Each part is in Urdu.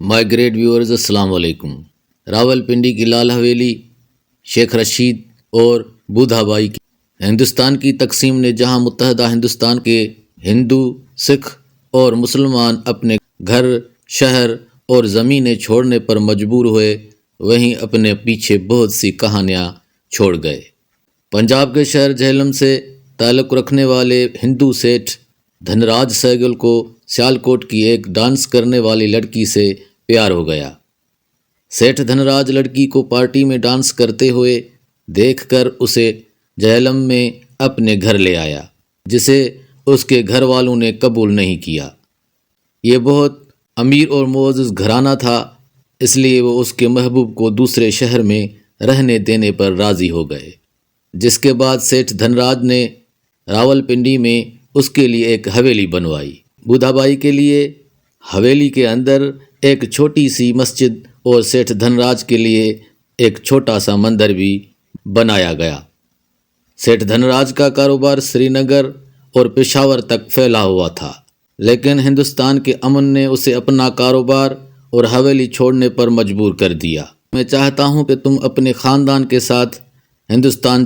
مائی گریٹ ویورز السلام علیکم۔ راولپنڈی کی لال حویلی، شیخ رشید اور بودھا بائی کی ہندوستان کی تقسیم نے جہاں متحدہ ہندوستان کے ہندو، سکھ اور مسلمان اپنے گھر، شہر اور زمینیں چھوڑنے پر مجبور ہوئے، وہیں اپنے پیچھے بہت سی کہانیاں چھوڑ گئے۔ پنجاب کے شہر جہلم سے تعلق رکھنے والے ہندو سیٹھ دھن راج سہگل کو سیالکوٹ کی ایک ڈانس کرنے والی لڑکی سے پیار ہو گیا۔ سیٹھ دھن راج لڑکی کو پارٹی میں ڈانس کرتے ہوئے دیکھ کر اسے جہلم میں اپنے گھر لے آیا، جسے اس کے گھر والوں نے قبول نہیں کیا۔ یہ بہت امیر اور معزز گھرانہ تھا، اس لیے وہ اس کے محبوب کو دوسرے شہر میں رہنے دینے پر راضی ہو گئے، جس کے بعد سیٹھ دھن راج نے راولپنڈی میں اس کے لیے ایک حویلی بنوائی۔ بودھا بائی کے لیے حویلی کے اندر ایک چھوٹی سی مسجد اور سیٹھ دھن راج کے لیے ایک چھوٹا سا مندر بھی بنایا گیا۔ سیٹھ دھن راج کا کاروبار سری نگر اور پشاور تک پھیلا ہوا تھا، لیکن ہندوستان کے امن نے اسے اپنا کاروبار اور حویلی چھوڑنے پر مجبور کر دیا۔ میں چاہتا ہوں کہ تم اپنے خاندان کے ساتھ ہندوستان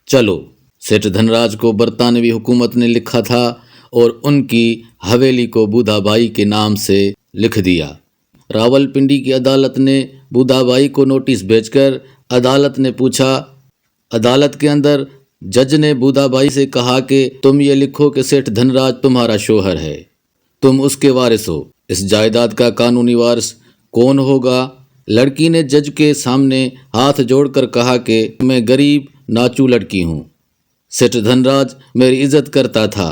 چلو، سیٹھ دھن راج کو برطانوی حکومت نے لکھا تھا اور ان کی حویلی کو بودھا بائی کے نام سے لکھ دیا۔ راولپنڈی کی عدالت نے بودھا بائی کو نوٹس بھیج کر عدالت نے پوچھا۔ عدالت کے اندر جج نے بودھا بائی سے کہا کہ تم یہ لکھو کہ سیٹھ دھن راج تمہارا شوہر ہے، تم اس کے وارث ہو، اس جائیداد کا قانونی وارث کون ہوگا؟ لڑکی نے جج کے سامنے ہاتھ جوڑ کر کہا کہ میں غریب ناچو لڑکی ہوں، سیٹھ دھن راج میری عزت کرتا تھا،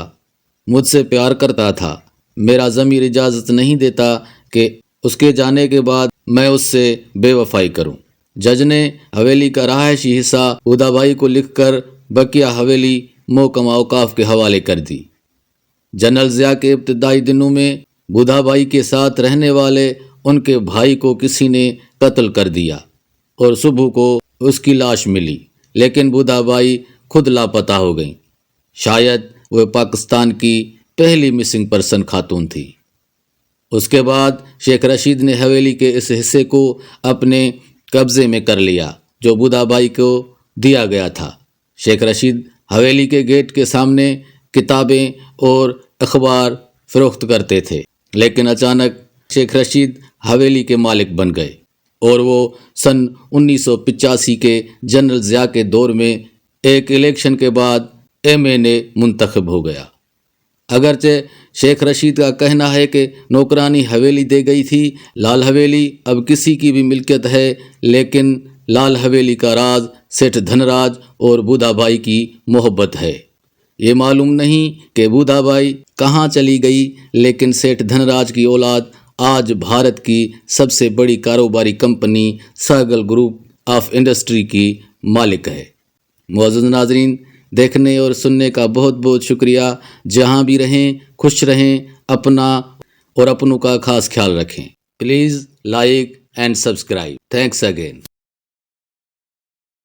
مجھ سے پیار کرتا تھا، میرا ضمیر اجازت نہیں دیتا کہ اس کے جانے کے بعد میں اس سے بے وفائی کروں۔ جج نے حویلی کا رہائشی حصہ بودھا بائی کو لکھ کر بقیہ حویلی محکمہ اوقاف کے حوالے کر دی۔ جنرل ضیاء کے ابتدائی دنوں میں بودھا بائی کے ساتھ رہنے والے ان کے بھائی کو کسی نے قتل کر دیا اور صبح کو اس کی لاش ملی، لیکن بودھا بائی خود لاپتہ ہو گئیں۔ شاید وہ پاکستان کی پہلی مسنگ پرسن خاتون تھی۔ اس کے بعد شیخ رشید نے حویلی کے اس حصے کو اپنے قبضے میں کر لیا جو بودھا بائی کو دیا گیا تھا۔ شیخ رشید حویلی کے گیٹ کے سامنے کتابیں اور اخبار فروخت کرتے تھے، لیکن اچانک شیخ رشید حویلی کے مالک بن گئے اور وہ سن 1985 کے جنرل ضیاء کے دور میں ایک الیکشن کے بعد MNA منتخب ہو گیا۔ اگرچہ شیخ رشید کا کہنا ہے کہ نوکرانی حویلی دے گئی تھی، لال حویلی اب کسی کی بھی ملکیت ہے، لیکن لال حویلی کا راز سیٹھ دھن راج اور بودھا بائی کی محبت ہے۔ یہ معلوم نہیں کہ بودھا بائی کہاں چلی گئی، لیکن سیٹھ دھن راج کی اولاد آج بھارت کی سب سے بڑی کاروباری company Saigal group of industry کی مالک ہے۔ معزز ناظرین، دیکھنے اور سننے کا بہت بہت شکریہ۔ جہاں بھی رہیں خوش رہیں، اپنا اور اپنوں کا خاص خیال رکھیں۔ Please like and subscribe. Thanks again.